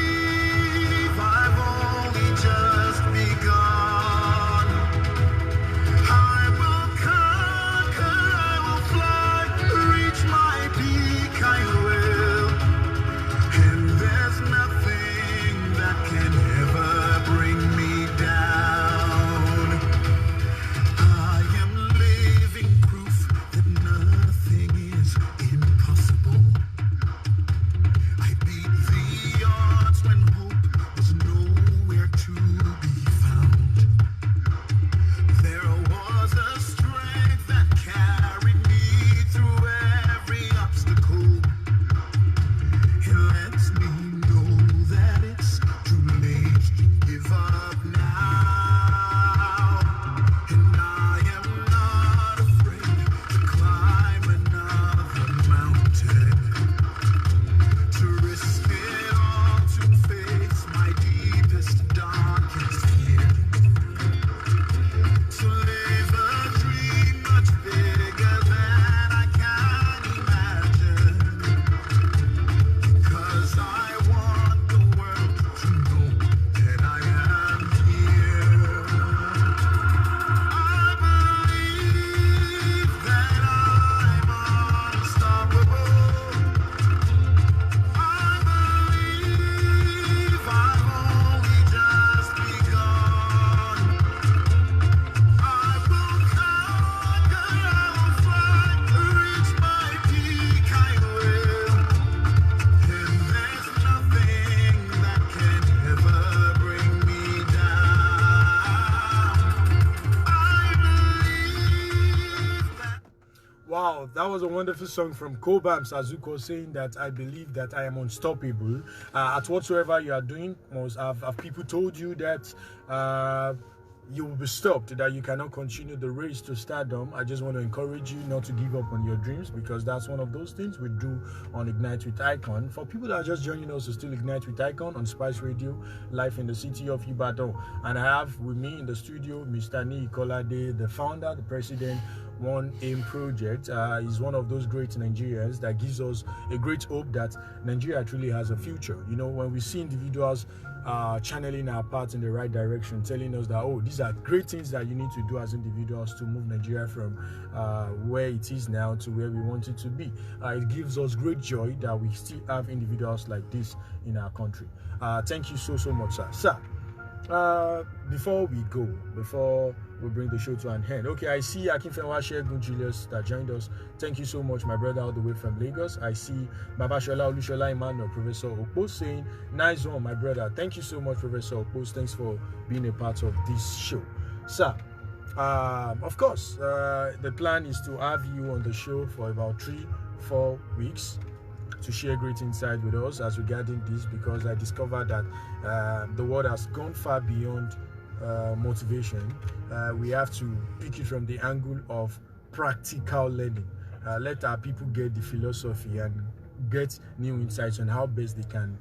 Wow, that was a wonderful song from Kobam Sazuko saying that I believe that I am unstoppable. At whatsoever you are doing, most have people told you that you will be stopped, that you cannot continue the race to stardom. I just want to encourage you not to give up on your dreams, because that's one of those things we do on Ignite with Icon. For people that are just joining us, it's still Ignite with Icon on Spice Radio, live in the city of Ibadan. And I have with me in the studio Mr. Ni Kolade, the founder, the president, One Aim Project. Is one of those great Nigerians that gives us a great hope that Nigeria truly has a future. You know, when we see individuals channeling our path in the right direction, telling us that, oh, these are great things that you need to do as individuals to move Nigeria from where it is now to where we want it to be. It gives us great joy that we still have individuals like this in our country. Thank you so much, sir. Sir, before we bring the show to an end. Okay, I see Akinfenwa Shegun Julius that joined us. Thank you so much, my brother, all the way from Lagos. I see Babashola Olushola Emmanuel, Professor Okpo saying, nice one, my brother. Thank you so much, Professor Okpo. Thanks for being a part of this show. Sir, of course, the plan is to have you on the show for about 3-4 weeks to share great insight with us as regarding this, because I discovered that the world has gone far beyond motivation. We have to pick it from the angle of practical learning. Let our people get the philosophy and get new insights on how best they can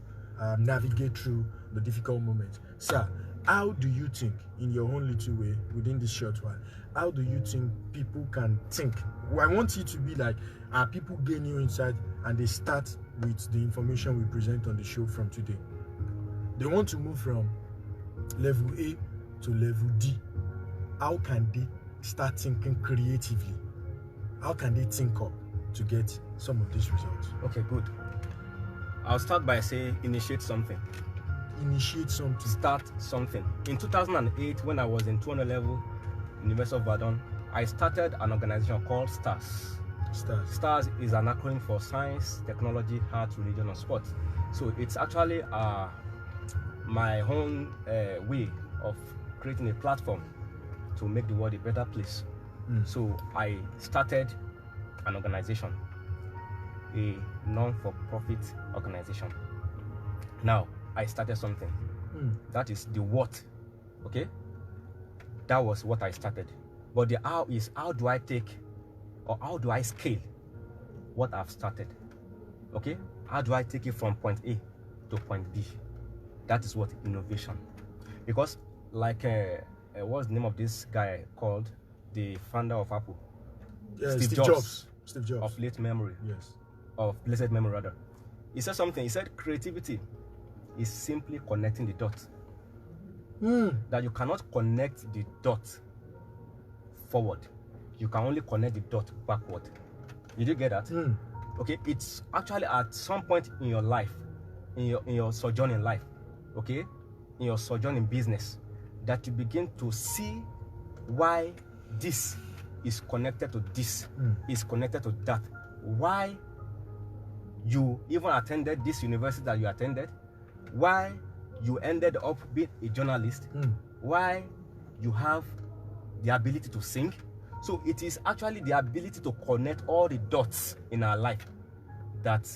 navigate through the difficult moments. Sir, how do you think, in your own little way, within this short while, how do you think people can think? I want you to be like, people get new insight and they start with the information we present on the show from today. They want to move from level A to level D. How can they start thinking creatively? How can they think up to get some of these results? Okay, good. I'll start by saying initiate something. Initiate something. Start something. In 2008, when I was in 200 level, University of Ibadan, I started an organization called STARS. STARS is an acronym for Science, Technology, Art, Religion, and Sport. So it's actually my own way of creating a platform to make the world a better place. So I started an organization, a non-for-profit organization. Now, I started something. That is the what, okay? That was what I started. But the how is, how do I take, or how do I scale what I've started, okay? How do I take it from point A to point B? That is what innovation. Because like, what's the name of this guy called? The founder of Apple? Steve Jobs. Steve Jobs. Of late memory. Yes. Of blessed memory, rather. He said something. He said creativity is simply connecting the dots. That you cannot connect the dot forward. You can only connect the dot backward. Did you get that? Okay, it's actually at some point in your life, in your sojourn in life, okay, in your sojourn in business, that you begin to see why this is connected to this, is connected to that. Why you even attended this university that you attended, why you ended up being a journalist, why you have the ability to sing. So it is actually the ability to connect all the dots in our life that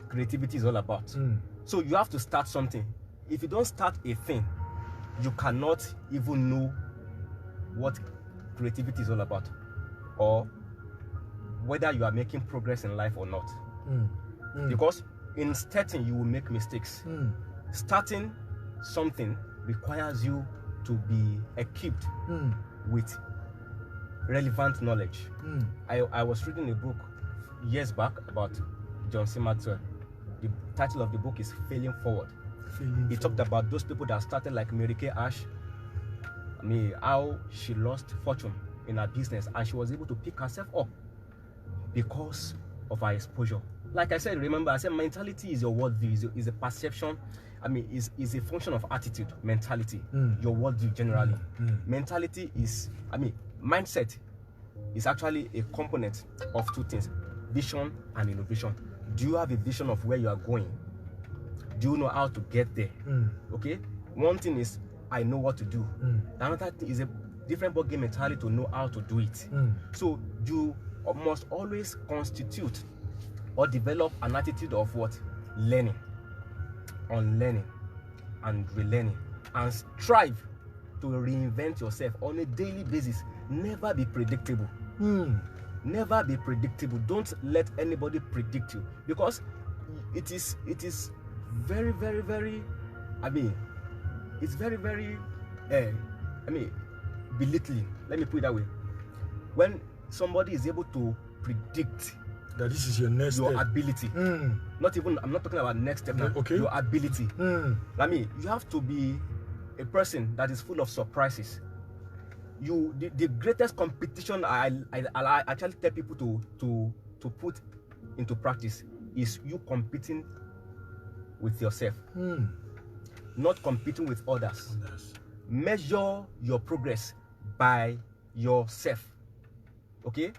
creativity is all about. So you have to start something. If you don't start a thing, you cannot even know what creativity is all about, or whether you are making progress in life or not. Because in starting, you will make mistakes. Starting something requires you to be equipped with relevant knowledge. I was reading a book years back about John C. Maxwell. The title of the book is Failing Forward. He talked about those people that started like Mary Kay Ash. How she lost fortune in her business and she was able to pick herself up because of her exposure. Like I said, remember, I said mentality is your worldview, is a perception. Is a function of attitude, mentality, your worldview generally. Mentality is, mindset is actually a component of two things, vision and innovation. Do you have a vision of where you are going? Do you know how to get there? Okay? One thing is, I know what to do. Another thing is a different ballgame mentality to know how to do it. So you must always constitute or develop an attitude of what? Learning, unlearning, and relearning, and strive to reinvent yourself on a daily basis. Never be predictable. Never be predictable. Don't let anybody predict you, because it is very, very, very, it's very, very belittling. Let me put it that way. When somebody is able to predict that this is your next your step. ability, not even, I'm not talking about next step now. Okay. Your ability. You have to be a person that is full of surprises. The greatest competition I actually tell people to put into practice is you competing with yourself, not competing with others. Measure your progress by yourself. Okay?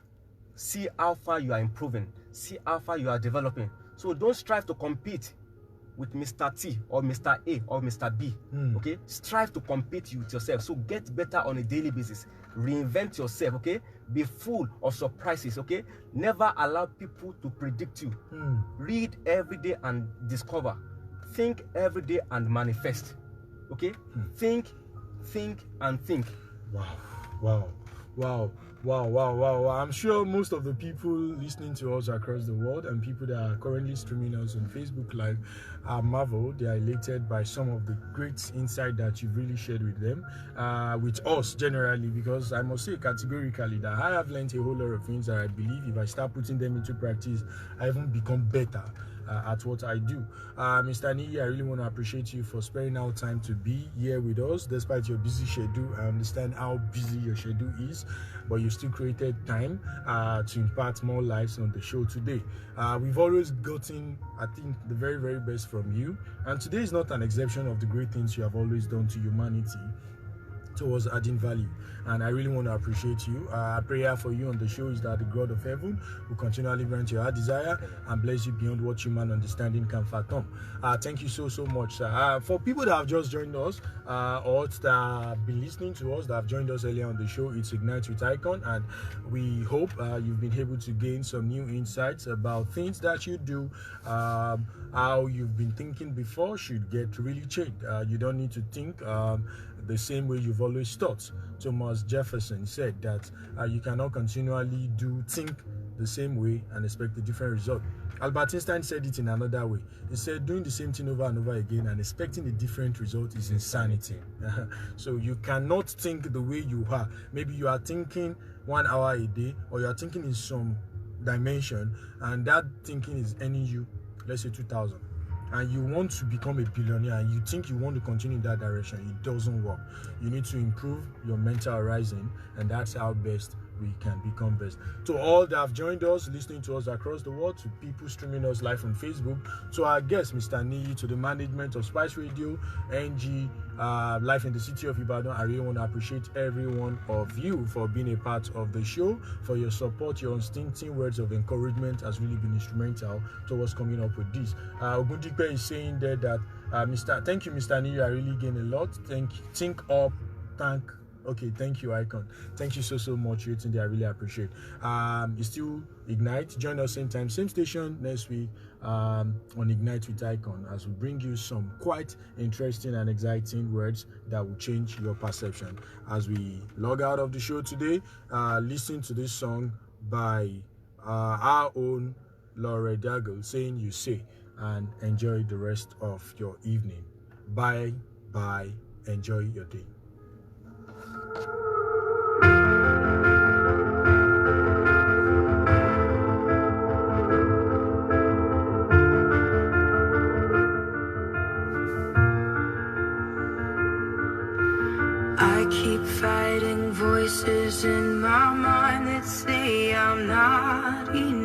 See how far you are improving. See how far you are developing. So don't strive to compete with Mr. T or Mr. A or Mr. B. Okay? Strive to compete with yourself. So get better on a daily basis. Reinvent yourself. Okay? Be full of surprises. Okay? Never allow people to predict you. Read every day and discover. Think every day and manifest. Okay? Think and think. Wow. I'm sure most of the people listening to us across the world and people that are currently streaming us on Facebook Live are marveled. They are elated by some of the great insight that you've really shared with them, with us generally, because I must say categorically that I have learned a whole lot of things that I believe if I start putting them into practice, I even become better at what I do. Mr. Niyi, I really want to appreciate you for sparing out time to be here with us despite your busy schedule. I understand how busy your schedule is, but you still created time to impact more lives on the show today. We've always gotten, I think, the very, very best from you, and today is not an exception of the great things you have always done to humanity towards adding value, and I really want to appreciate you. Prayer for you on the show is that the God of heaven will continually grant your heart desire and bless you beyond what human understanding can fathom. Thank you so much, sir. For people that have just joined us or that have been listening to us, that have joined us earlier on the show, it's Ignite with Icon, and we hope you've been able to gain some new insights about things that you do. How you've been thinking before should get really changed. You don't need to think the same way you've always thought. Thomas Jefferson said that you cannot continually think the same way and expect a different result. Albert Einstein said it in another way. He said doing the same thing over and over again and expecting a different result is insanity. So you cannot think the way you are. Maybe you are thinking 1 hour a day, or you are thinking in some dimension, and that thinking is earning you, let's say, 2,000. And you want to become a billionaire and you think you want to continue in that direction, it doesn't work. You need to improve your mental horizon, and that's how best we can become best. To all that have joined us, listening to us across the world, to people streaming us live on Facebook, to our guest, Mr. Niyi, to the management of Spice Radio, NG, Life in the City of Ibadan, I really want to appreciate every one of you for being a part of the show, for your support. Your unstinting words of encouragement has really been instrumental towards coming up with this. Ogundipe is saying there that, thank you, Mr. Niyi, I really gain a lot. Thank you, Icon. Thank you so much, Yetunde. I really appreciate. It's still Ignite. Join us same time, same station next week on Ignite with Icon, as we bring you some quite interesting and exciting words that will change your perception. As we log out of the show today, listen to this song by our own Laura Daggle, saying "You Say," and enjoy the rest of your evening. Bye. Enjoy your day. I keep fighting voices in my mind that say I'm not enough.